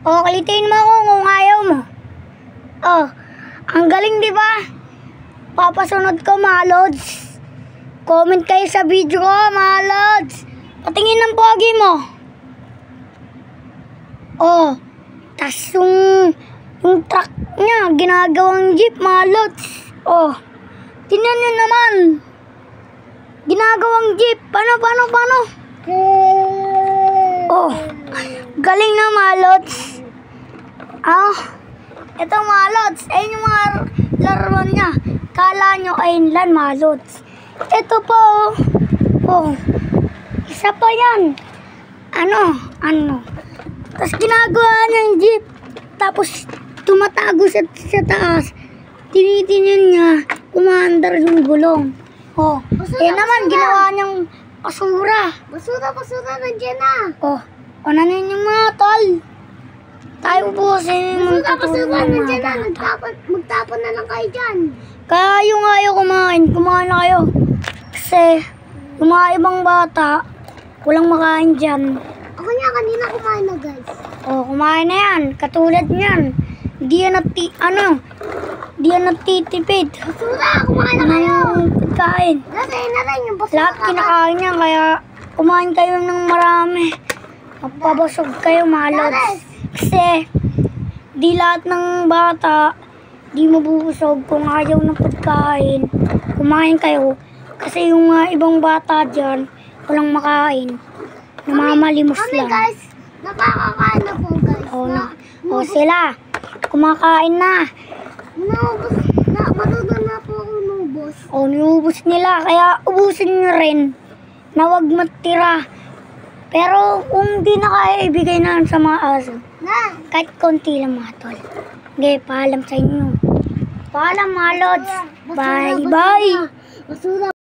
O, kalitin mo ako kung ayaw mo. Oh, ang galing, di ba? Papasunod ko, mga lods. Comment kayo sa video ko, mga lods. Patingin ng pogi mo. Oh, tas yung truck niya, ginagawang jeep, mga lods. Oh, tingnan nyo naman. Ginagawang jeep. Paano? Oh, galing na, mga lods. Ito, mga lods. Ayun yung mga laruan niya. Kala nyo ayun lang, mga lods. Ito po, oh, isa pa yan. Ano. Tapos ginagawa niyang jeep. Tapos tumatago sa taas. Tinitingnan niya, umaandar yung gulong. Oh, yan naman, ginawa niyang basura. Basura, nandiyan na. Oh, nanin yung mga tol. Tayo po sa yung Basura, nandiyan na. Magtapon na lang kayo dyan. Kaya yung ayaw kumain na kayo. Kasi yung mga ibang bata, walang makain dyan. Ako nga, kanina kumain na, guys. Oh, kumain na yan. Katulad niyan. Di yan natitipid. Basura, kumain na kayo. Pagkain. Nasa'yo na rin yung basura. Lahat kinakain niya, kaya kumain kayo ng marami. Magpabasog kayo, mga lods. Kasi di lahat ng bata di mabubusog kung ayaw ng pagkain. Kumain kayo. Kasi yung ibang bata dyan, walang makain. Namamalimos lang. Guys, nakakakain na po, guys. Sila, kumakain na. Matuto na po ako nubos. Niubos nila, kaya ubusin nyo rin na wag matira. Pero kung di na kaya, ibigay na sa mga aso. Kahit konti lang, mga tol. Okay, paalam sa inyo. Paalam, mga lods. Bye. Basura.